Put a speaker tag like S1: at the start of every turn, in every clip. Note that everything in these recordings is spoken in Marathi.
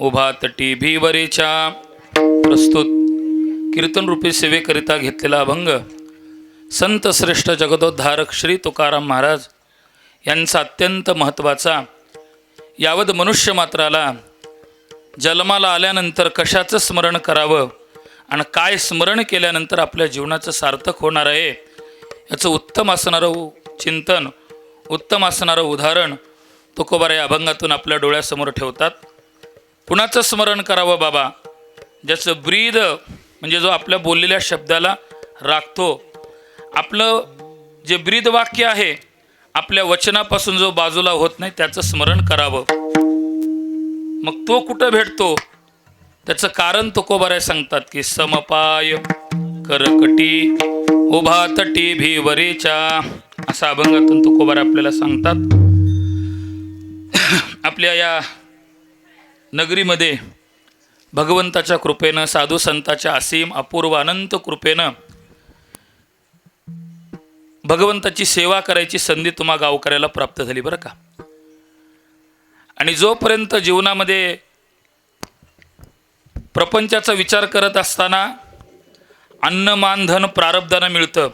S1: उभा तटी भीवरेच्या प्रस्तुत कीर्तन रूपी सेवेकरिता घेतलेला अभंग संत श्रेष्ठ जगदोद्धारक श्री तुकाराम महाराज यांचा अत्यंत महत्त्वाचा यावद मनुष्य मात्राला जन्माला आल्यानंतर कशाचं स्मरण करावं आणि काय स्मरण केल्यानंतर आपल्या जीवनाचं सार्थक होणार आहे याचं उत्तम असणारं चिंतन, उत्तम असणारं उदाहरण तुकोबा या अभंगातून आपल्या डोळ्यासमोर ठेवतात. कुणाचं स्मरण करावं बाबा? ज्याचं ब्रीद म्हणजे जो आपल्या बोललेल्या शब्दाला राखतो, आपलं जे ब्रीद वाक्य आहे आपल्या वचनापासून जो बाजूला होत नाही त्याचं स्मरण करावं. मग तो कुठं भेटतो त्याचं कारण तुकोबाराय सांगतात की समपाय करकटी उभा तटी भीवरेच्या असा अभंगातून तुकोबाराय आपल्याला सांगतात. आपल्या या नगरीमध्ये भगवंताच्या कृपेनं, साधू संताच्या असीम अपूर्व अनंत कृपेनं भगवंताची सेवा करायची संधी तुम्हा गावकऱ्याला प्राप्त झाली बरं का. आणि जोपर्यंत जीवनामध्ये प्रपंचाचा विचार करत असताना अन्न मान धन प्रारब्धानं मिळतं,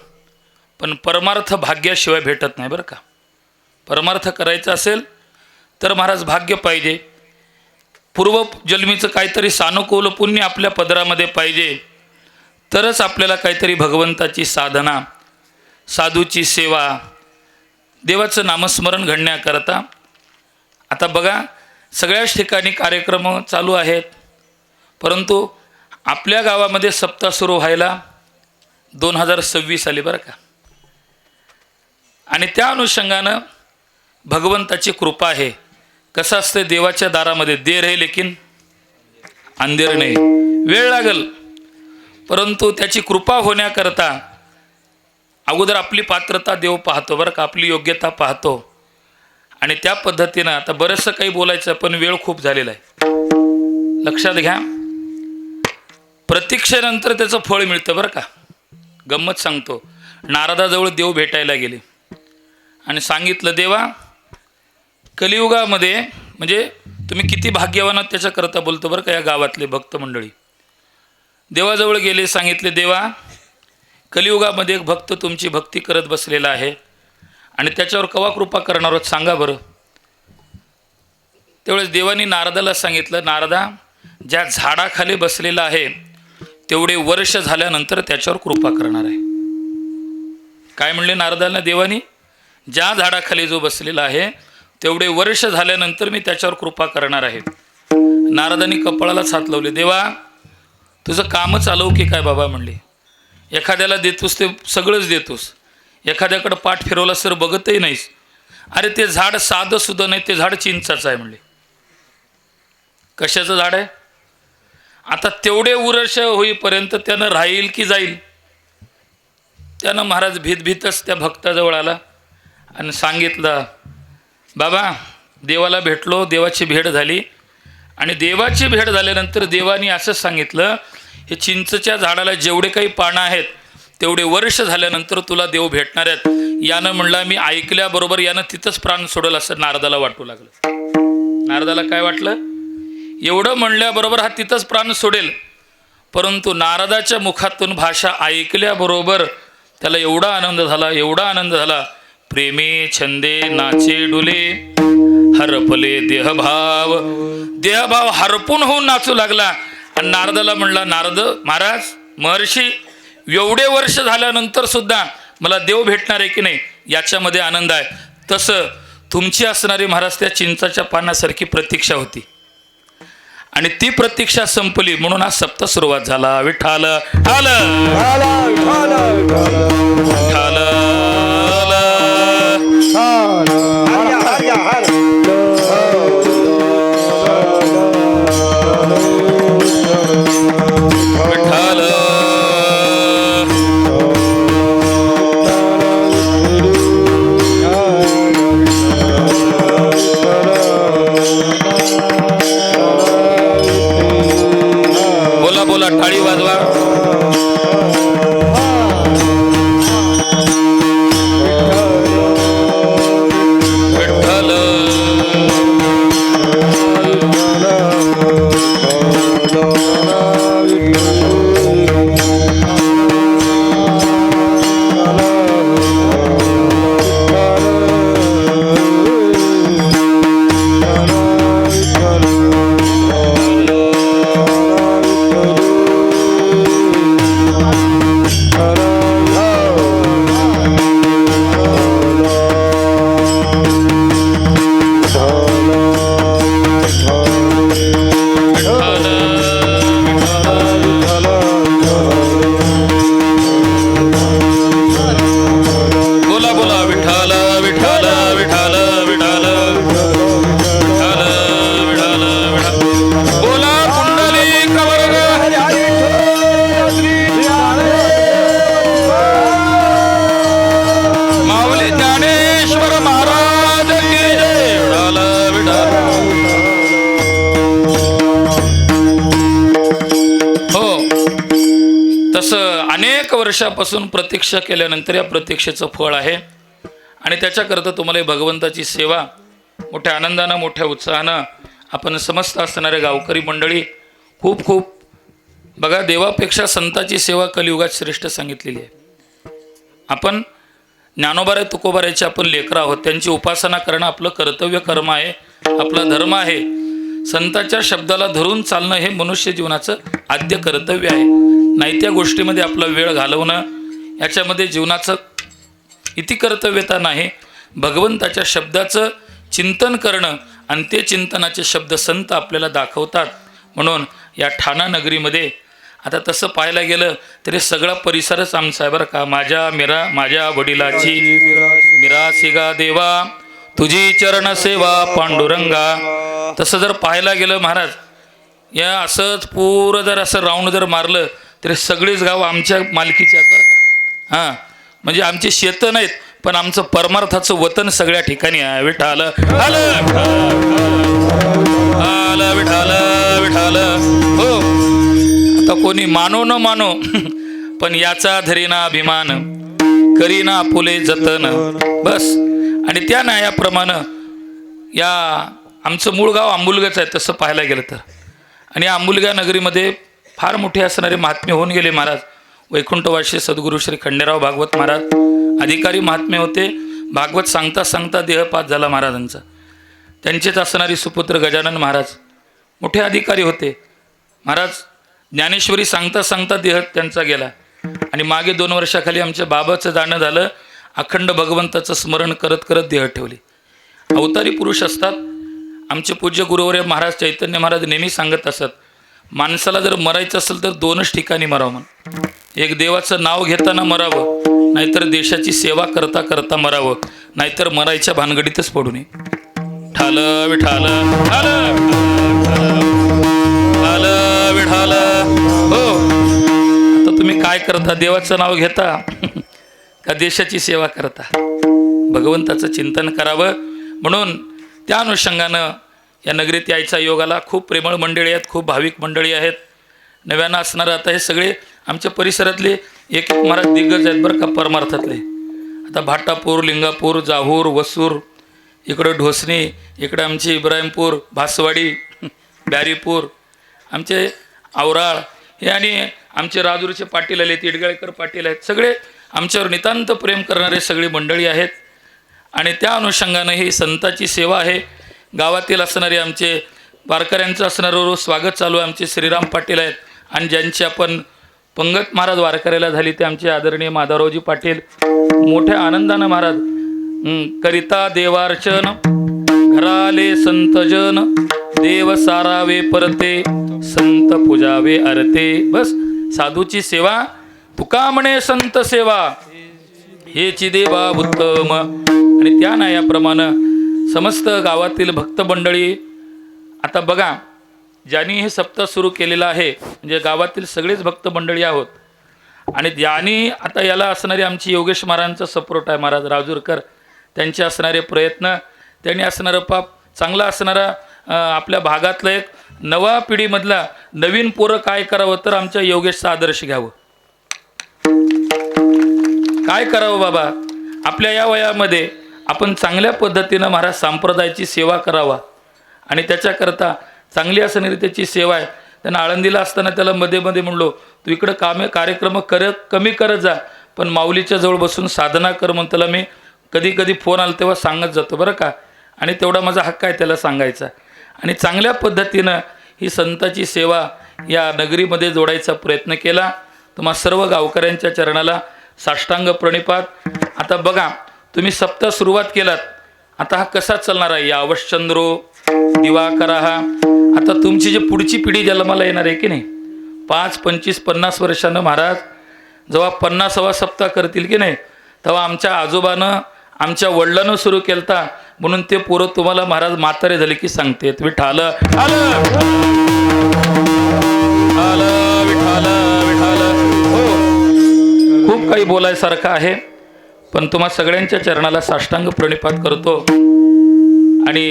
S1: पण परमार्थ भाग्याशिवाय भेटत नाही बरं का. परमार्थ करायचं असेल तर महाराज भाग्य पाहिजे, पूर्वजन्मीचं काहीतरी सानुकूल पुण्य आपल्या पदरामध्ये पाहिजे, तरच आपल्याला काहीतरी भगवंताची साधना, साधूची सेवा, देवाचं नामस्मरण घडण्याकरता. आता बघा सगळ्याच ठिकाणी कार्यक्रम चालू आहेत, परंतु आपल्या गावामध्ये सप्ताह सुरू व्हायला 2026 आली बरं का. आणि त्या अनुषंगानं भगवंताची कृपा आहे. कसं असतं देवाच्या दारामध्ये देर आहे लेकिन अंधेर नाही, वेळ लागल, परंतु त्याची कृपा होण्याकरता अगोदर आपली पात्रता देव पाहतो बरं का, आपली योग्यता पाहतो. आणि त्या पद्धतीनं आता बरंचसं काही बोलायचं पण वेळ खूप झालेला आहे. लक्षात घ्या, प्रतीक्षेनंतर त्याचं फळ मिळतं बरं का. गंमत सांगतो, नारदाजवळ देव भेटायला गेले आणि सांगितलं देवा कलियुगामध्ये, म्हणजे तुम्ही किती भाग्यवान आहात त्याच्याकरता बोलतो बरं का या गावातले भक्त मंडळी. देवाजवळ गेले, सांगितले देवा कलियुगामध्ये एक भक्त तुमची भक्ती करत बसलेला आहे आणि त्याच्यावर कवा कृपा करणार आहोत सांगा बरं. त्यावेळेस देवानी नारदाला सांगितलं, नारदा ज्या झाडाखाली बसलेला आहे तेवढे वर्ष झाल्यानंतर त्याच्यावर कृपा करणार आहे. काय म्हणले नारदाला देवानी? ज्या झाडाखाली जो बसलेला आहे तेवढे वर्ष झाल्यानंतर मी त्याच्यावर कृपा करणार आहे. नारदानी कपाळालाच हात लावले, देवा तुझं कामं चालवू की काय बाबा म्हणले. एखाद्याला देतोस ते सगळंच देतोस, एखाद्याकडं पाठ फिरवला सर बघतही नाहीस. अरे ते झाड साधं सुद्धा नाही, ते झाड चिंचाचं आहे म्हणले. कशाचं झाड आहे? आता तेवढे वर्ष होईपर्यंत त्यानं राहील की जाईल? त्यानं महाराज भीतभीतच त्या भक्ताजवळ आला आणि सांगितलं, बाबा देवाला भेटलो, देवाची भेट झाली. आणि देवाची भेट झाल्यानंतर देवानी असं सांगितलं, हे चिंचच्या झाडाला जेवढे काही पानं आहेत तेवढे वर्ष झाल्यानंतर तुला देव भेटणार आहेत. यानं म्हणला मी ऐकल्याबरोबर यानं तिथंच प्राण सोडलं असं नारदाला वाटू लागलं. नारदाला काय वाटलं? एवढं म्हणल्याबरोबर हा तिथंच प्राण सोडेल. परंतु नारदाच्या मुखातून भाषा ऐकल्याबरोबर त्याला एवढा आनंद झाला, एवढा आनंद झाला, प्रेमे छंदे नाचे डुले हरपले देहभाव. देहभाव हरपून होऊन नाचू लागला. आणि नारदाला म्हणला, नारद महाराज महर्षी एवढे वर्ष झाल्यानंतर सुद्धा मला देव भेटणार आहे की नाही याच्यामध्ये आनंद आहे. तसं तुमची असणारी महाराज त्या चिंचाच्या पानासारखी प्रतीक्षा होती आणि ती प्रतीक्षा संपली म्हणून आज सप्ताह सुरुवात झाला. विठ्ठल टाळी वाजवा. अनेक वर्षापासून प्रतीक्षा केल्यानंतर या प्रतीक्षेचं फळ आहे आणि त्याच्याकरता तुम्हाला भगवंताची सेवा मोठ्या आनंदानं मोठ्या उत्साहानं आपण समस्त असणारे गावकरी मंडळी खूप खूप बघा, देवापेक्षा संताची सेवा कलियुगात श्रेष्ठ सांगितलेली आहे. आपण ज्ञानोबाराय तुकोबारायचे आपण लेकरं आहोत, त्यांची उपासना करणं आपलं कर्तव्य कर्म आहे, आपला धर्म आहे. संताच्या शब्दाला धरून चालणं हे मनुष्य जीवनाचं आद्य कर्तव्य आहे. नाही त्या गोष्टीमध्ये आपला वेळ घालवणं याच्यामध्ये जीवनाचं इति कर्तव्यता नाही. भगवंताच्या शब्दाचं चिंतन करणं आणि ते चिंतनाचे शब्द संत आपल्याला दाखवतात. म्हणून या ठाणा नगरीमध्ये आता तसं पाहायला गेलं तरी सगळा परिसरच आमचा आहे बरं का. माझ्या वडिलाची मिरासिगा देवा तुझी चरण सेवा पांडुरंगा. तसं जर पाहायला गेलं महाराज, या असंच पूर्ण जर असं राऊंड जर मारलं तरी सगळीच गाव आमच्या मालकीची आहेत बरं का. हां, म्हणजे आमची शेतं नाहीत पण आमचं परमार्थाचं वतन सगळ्या ठिकाणी आहे. विठाल आलं विठाल विठाल. हो, आता कोणी मानो न मानो पण याचा धरीना अभिमान, करीना आपुले जतन. बस, आणि त्या न्यायाप्रमाणे या आमचं मूळ गाव आंबुलगंच आहे तसं पाहायला गेलं तर. आणि आंबुलगा नगरीमध्ये फार मोठे असणारे महात्मे होऊन गेले महाराज. वैकुंठवासी सद्गुरू श्री खंडेराव भागवत महाराज अधिकारी महात्मे होते. भागवत सांगता सांगता देहपात झाला महाराजांचा. त्यांचेच असणारी सुपुत्र गजानन महाराज मोठे अधिकारी होते. महाराज ज्ञानेश्वरी सांगता सांगता देह त्यांचा गेला. आणि मागे 2 वर्षाखाली आमच्या बाबाचं जाणं झालं. अखंड भगवंताचं स्मरण करत करत देह ठेवले. अवतारी पुरुष असतात. आमचे पूज्य गुरुवर्य महाराज चैतन्य महाराज नेहमी सांगत असत, माणसाला जर मरायचं असेल तर 2च ठिकाणी मरावं म्हणून. एक देवाचं नाव घेताना मरावं, नाहीतर देशाची सेवा करता करता मरावं, नाहीतर मरायच्या भानगडीतच पडू नये. ठाल विठाल विठाल. हो, आता तुम्ही काय करता? देवाचं नाव घेता का देशाची सेवा करता? भगवंताचं चिंतन करावं. म्हणून त्या अनुषंगानं या नगरीत यायचा योगाला खूप प्रेमळ मंडळी आहेत, खूप भाविक मंडळी आहेत. नव्यानं असणारं आता हे सगळे आमच्या परिसरातले एक एक महाराज दिग्गज आहेत बरं का परमार्थातले. आता भाटापूर, लिंगापूर, जाहूर, वसूर, इकडं ढोसणी, इकडं आमची इब्राहिमपूर, भासवाडी, ब्यारीपूर, आमचे आवराळ हे, आणि आमचे राजूरचे पाटील आले, तिडगाळकर पाटील आहेत. सगळे आमच्यावर नितांत प्रेम करणारे सगळी मंडळी आहेत. आणि त्या अनुषंगानं ही संताची सेवा आहे. गावातील असणारे आमचे वारकऱ्यांचं असणारं रोज स्वागत चालू आहे. आमचे श्रीराम पाटील आहेत. आणि ज्यांची आपण पंगत महाराज वारकऱ्याला झाली ते आमचे आदरणीय माधवरावजी पाटील. मोठ्या आनंदानं महाराज करिता देवार्चन घराले संतजन, देव सारावे परते संत पूजावे अरते. बस, साधूची सेवा तुका म्हणे संत सेवा हेची देवा उत्तम. आणि त्या न्यायाप्रमाणे समस्त गावातील भक्त मंडळी आता बघा, ज्यांनी हे सप्ताह सुरू केलेलं आहे म्हणजे गावातील सगळेच भक्त मंडळी आहोत. आणि ज्यांनी आता याला असणारी आमची योगेश महाराजांचा सपोर्ट आहे, महाराज राजूरकर, त्यांचे असणारे प्रयत्न, त्यांनी असणारं पाप चांगला असणारा आपल्या भागातलं एक नवा पिढीमधला नवीन पोरं काय करावं तर आमच्या योगेशचा आदर्श घ्यावं. काय करावं बाबा, आपल्या या वयामध्ये आपण चांगल्या पद्धतीनं महाराज संप्रदायाची सेवा करावा. आणि त्याच्याकरता चांगली असणारी त्याची सेवा आहे. त्यांना आळंदीला असताना त्याला मध्ये मध्ये म्हणलो, तू इकडं कार्यक्रम कमी करत जा, पण माऊलीच्या जवळ बसून साधना कर म्हणून त्याला मी कधी कधी फोन आला तेव्हा सांगत जातो बरं का. आणि तेवढा माझा हक्क आहे त्याला सांगायचा. आणि चांगल्या पद्धतीनं ही संताची सेवा या नगरीमध्ये जोडायचा प्रयत्न केला. तुम्हा सर्व गावकऱ्यांच्या चरणाला साष्टांग प्रणिपात. आता बघा, तुम्ही सप्ताह सुरुवात केलात, आता हा कसा चालणार आहे? या अवश्चंद्रो दिवाकरा हा आता तुमची जी पुढची पिढी जन्माला येणार आहे की नाही, 5, 25, 50 वर्षानं महाराज जेव्हा 50वा सप्ताह करतील की नाही, तेव्हा आमच्या आजोबानं आमच्या वडिलांनं सुरू केलता. म्हणून ते पोरं तुम्हाला महाराज म्हातारे झाले की सांगतेत विठाल आलं आलं विठाल विठाल. हो, खूप काही बोलायसारखं आहे, पण तुम्हा सगळ्यांच्या चरणाला साष्टांग प्रणिपात करतो. आणि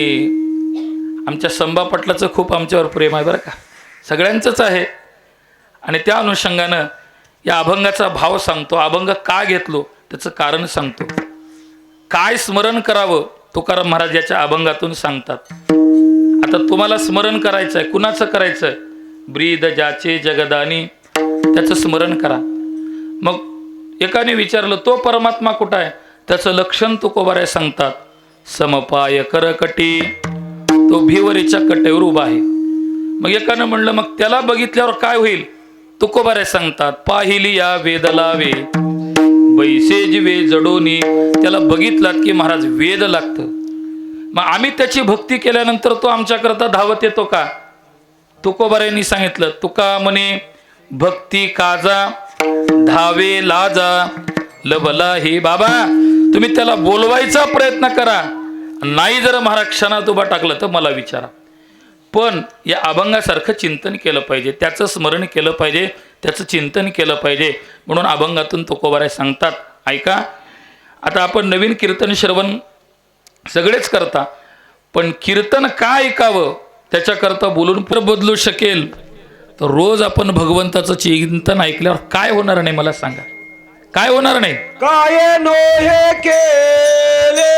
S1: आमच्या संभा पाटलाचं खूप आमच्यावर प्रेम आहे बरं का, सगळ्यांचंच आहे. आणि त्या अनुषंगानं या अभंगाचा भाव सांगतो. अभंग का घेतलो त्याचं कारण सांगतो. काय स्मरण करावं तुकाराम महाराज याच्या अभंगातून सांगतात. आता तुम्हाला स्मरण करायचं आहे. कुणाचं करायचं आहे? ब्रीद ज्याचे जगदानी त्याचं स्मरण करा. मग एकाने विचारलं तो परमात्मा कुठं आहे? त्याचं लक्षण तुकोबाराय सांगतात. समपाय करकटी, तो भिवरीच्या कटेवर उभा आहे. मग एकानं म्हणलं मग त्याला बघितल्यावर काय होईल? तुकोबाराय सांगतात. पाहिली या वेद लावे बैसे जिवे जडोनी. त्याला बघितलात की महाराज वेद लागतं. मग आम्ही त्याची भक्ती केल्यानंतर तो आमच्याकरता धावत येतो का? तुकोबारायांनी सांगितलं. तुका म्हणे भक्ती काजा धावे लाजा लबला. हे बाबा तुम्ही त्याला बोलवायचा प्रयत्न करा. नाही जर महाराज क्षणात उभा टाकलं तर मला विचारा. पण या अभंगासारखं चिंतन केलं पाहिजे, त्याचं स्मरण केलं पाहिजे, त्याचं चिंतन केलं पाहिजे. म्हणून अभंगातून तुकोबाराय सांगतात. ऐका, आता आपण नवीन कीर्तन श्रवण सगळेच करता, पण कीर्तन का ऐकावं त्याच्याकरता बोलून बदलू शकेल तर रोज आपण भगवंताचं चिंतन ऐकल्यावर काय होणार नाही मला सांगा? काय होणार नाही?
S2: काय नो हे केले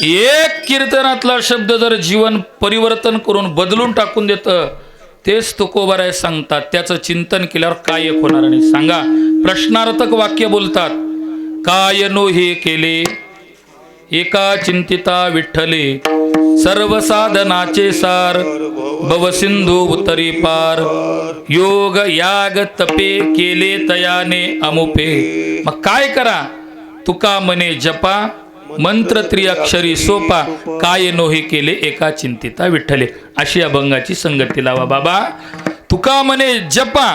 S1: एक कीर्तनातला शब्द जर जीवन परिवर्तन करून बदलून टाकून देतं, तेच तुकोबाराय सांगतात. त्याचं चिंतन केल्यावर काय एक होणार नाही सांगा? प्रश्नार्थक वाक्य बोलतात. काय नो हे केले एका चिंतिता विठ्ठले, सर्व साधनाचे सार भवसिंधू उतरी पार, योग याग तपे केले तयाने अमुपे. मग काय करा? तुका म्हणे जपा मंत्र त्रिअक्षरी सोपा, काय नोहे केले एका चिंतिता विठ्ठले. अशी अभंगाची संगती लावा बाबा. तुका म्हणे जपा,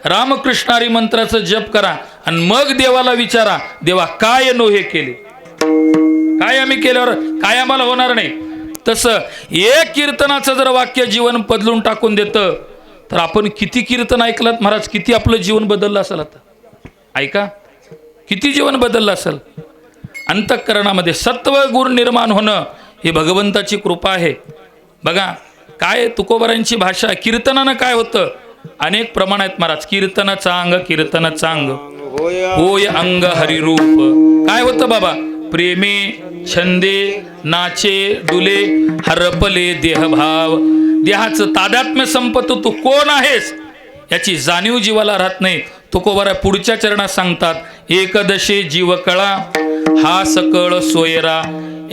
S1: रामकृष्णारी मंत्राचं जप करा आणि मग देवाला विचारा, देवा काय नोहे केले? काय आम्ही केल्यावर काय आम्हाला होणार नाही? तसं एक कीर्तनाचं जर वाक्य जीवन बदलून टाकून देतं तर आपण किती कीर्तन ऐकलात महाराज, किती आपलं जीवन बदललं असेल. आता ऐका, किती जीवन बदललं असेल. अंतःकरणामध्ये सत्व गुण निर्माण होणं ही भगवंताची कृपा आहे. बघा काय तुकोबारांची भाषा. कीर्तनानं काय होतं? अनेक प्रमाण आहेत महाराज. कीर्तन चांग कीर्तन चांग होय अंग हरिरूप. काय होतं बाबा? प्रेमे छंदे नाचे डुले हरपले देहभाव. देहाचं तादात्म्य संपत तू कोण आहेस याची जाणीव जीवाला राहत नाही. तुकोबाराय पुढच्या चरणात सांगतात. एकदशे जीव कळा हा सकळ सोयरा.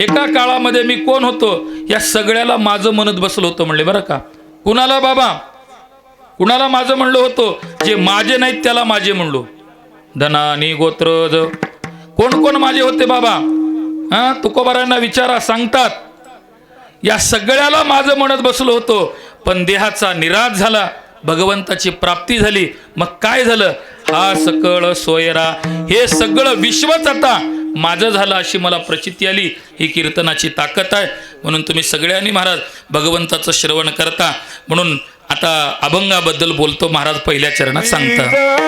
S1: एका काळामध्ये मी कोण होतो या सगळ्याला माझं म्हणत बसलो होतो म्हणले. बरं का? कुणाला बाबा? कुणाला माझं म्हणलो होतो? जे माझे नाहीत त्याला माझे म्हणलो. धनानी गोत्रज कोण कोण माझे होते बाबा? तुकोबारायांना विचारा, सांगतात. या सगळ्याला माझं म्हणत बसलो होतो, पण देहाचा निराश झाला, भगवंताची प्राप्ती झाली. मग काय झालं? हा सकळ सोयरा. हे सगळं विश्वच आता माझं झालं अशी मला प्रचिती आली. ही कीर्तनाची ताकद आहे. म्हणून तुम्ही सगळ्यांनी महाराज भगवंताचं श्रवण करता. म्हणून आता अभंगाबद्दल बोलतो. महाराज पहिल्या चरणात सांगता.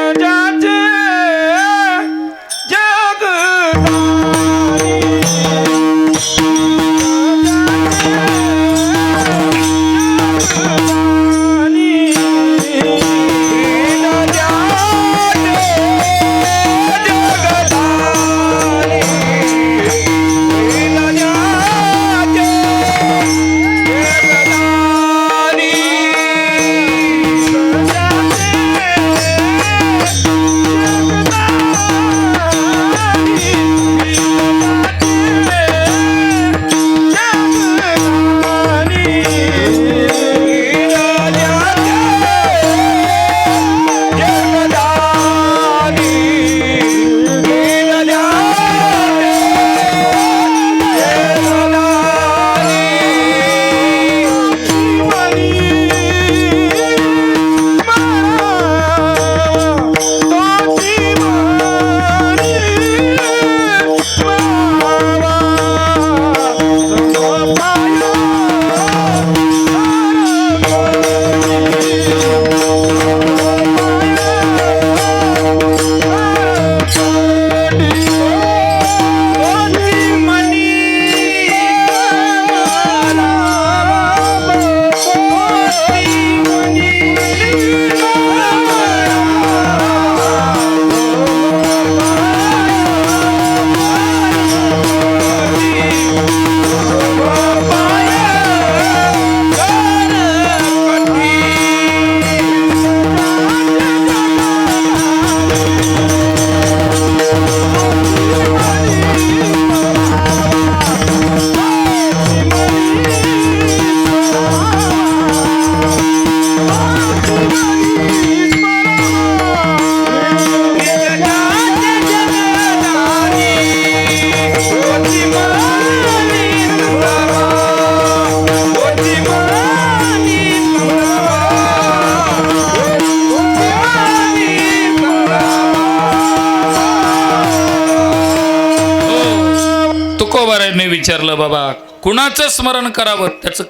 S1: तुकोबारायांनी विचारलं, बाबा कुणाचं स्मरण करावं? त्याचं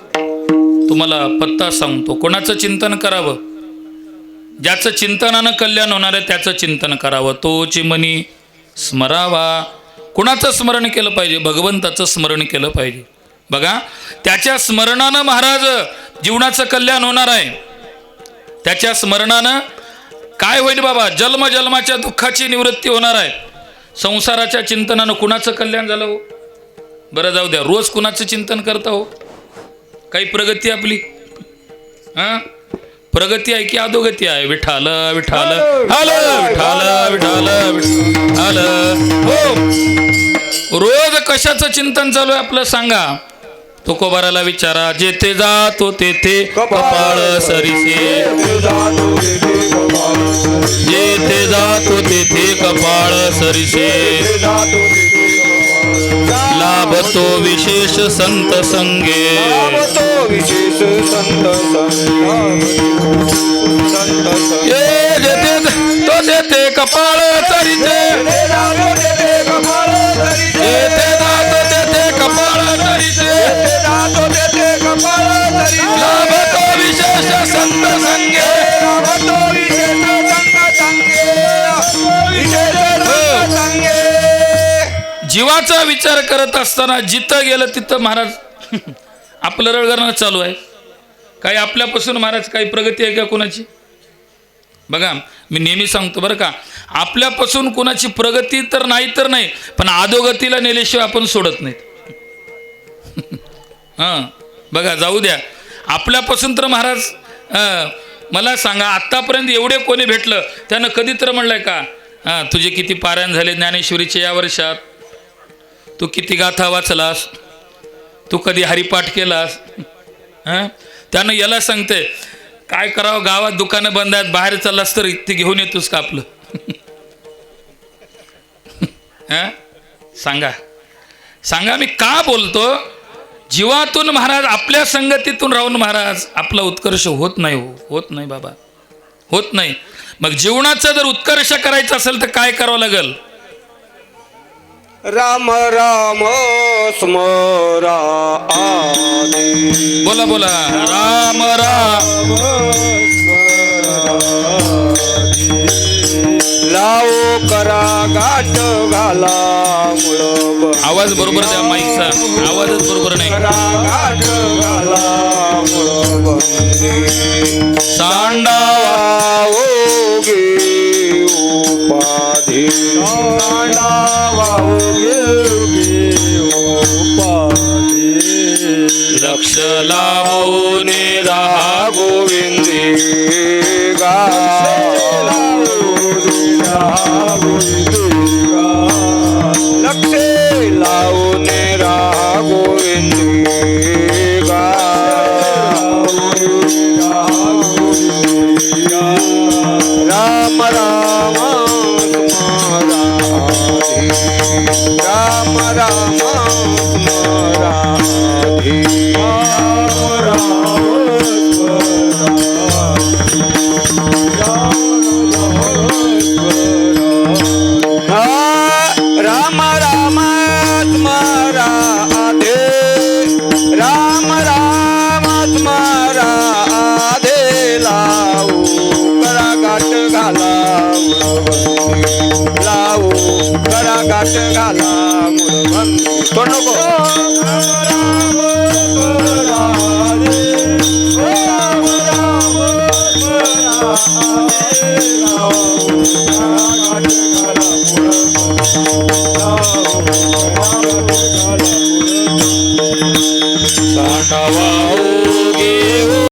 S1: तुम्हाला पत्ता सांगतो. कोणाचं चिंतन करावं? ज्याचं चिंतनानं कल्याण होणार आहे त्याचं चिंतन करावं. तो चिमनी स्मरावा. कुणाचं स्मरण केलं पाहिजे? भगवंताचं स्मरण केलं पाहिजे. बघा, त्याच्या स्मरणानं महाराज जीवनाचं कल्याण होणार आहे. त्याच्या स्मरणानं काय होईल बाबा? जन्मजन्माच्या दुःखाची निवृत्ती होणार आहे. संसाराच्या चिंतनानं कुणाचं कल्याण झालं हो? बरं जाऊ द्या, रोज कुणाचं चिंतन करता हो? काही प्रगती आपली? हां, प्रगती आहे की अधोगती आहे? विठाल विठाल हाल विठाल विठाल विठाल. हो, रोज कशाचं चिंतन चालू आहे आपलं सांगा? तुकोबाराला विचारा. जेथे जातो तेथे कपाळ सरिसे, जेथे जातो तेथे कपाळ सरिसे, लाभतो विशेष संत संगे, जेथे तो तेथे कपाळ सरिसे, जेथे जातो तेथे कपाळ सरिसे, लाभतो विशेष संत संगे. जीवाचा विचार करत असताना जिथं गेलं तिथं महाराज आपलं रळगरणं चालू आहे. काही आपल्यापासून महाराज काही प्रगती आहे का कोणाची? बघा, मी नेहमी सांगतो बरं का, आपल्यापासून कोणाची प्रगती तर नाही, पण अधोगतीला नेल्याशिवाय आपण सोडत नाहीत. हां, बघा, जाऊ द्या. आपल्यापासून तर महाराज मला सांगा, आत्तापर्यंत एवढे कोणी भेटलं त्यानं कधी तर म्हणलंय का हां तुझे किती पारायण झाले ज्ञानेश्वरीचे या वर्षात, तू किती गाथा वाचलास, तू कधी हरिपाठ केलास? हां, त्यानं याला सांगते काय करावं, गावात दुकानं बंद आहेत, बाहेर चाललास तर ते घेऊन येतोस का आपलं? हां, सांगा सांगा, मी का बोलतो? जीवातून महाराज, आपल्या संगतीतून राहून महाराज आपला उत्कर्ष होत नाही. होत नाही बाबा, होत नाही. मग जीवनाचा जर उत्कर्ष करायचा असेल तर काय करावं लागेल?
S2: राम राम स्मरा आदि.
S1: बोला बोला, राम राम
S2: लावो करा गाठ घाला मुळ.
S1: आवाज बरोबर द्या, माईकचा आवाजच बरोबर नाही.
S2: गाठ घाला मुळ
S1: सांडावा
S2: गे उपाधी.
S1: लक्ष लावून राहा
S2: गोविंदी गा. लक्ष लावून राहा गोविंदी गा. राम राम राम राम स्मराधि.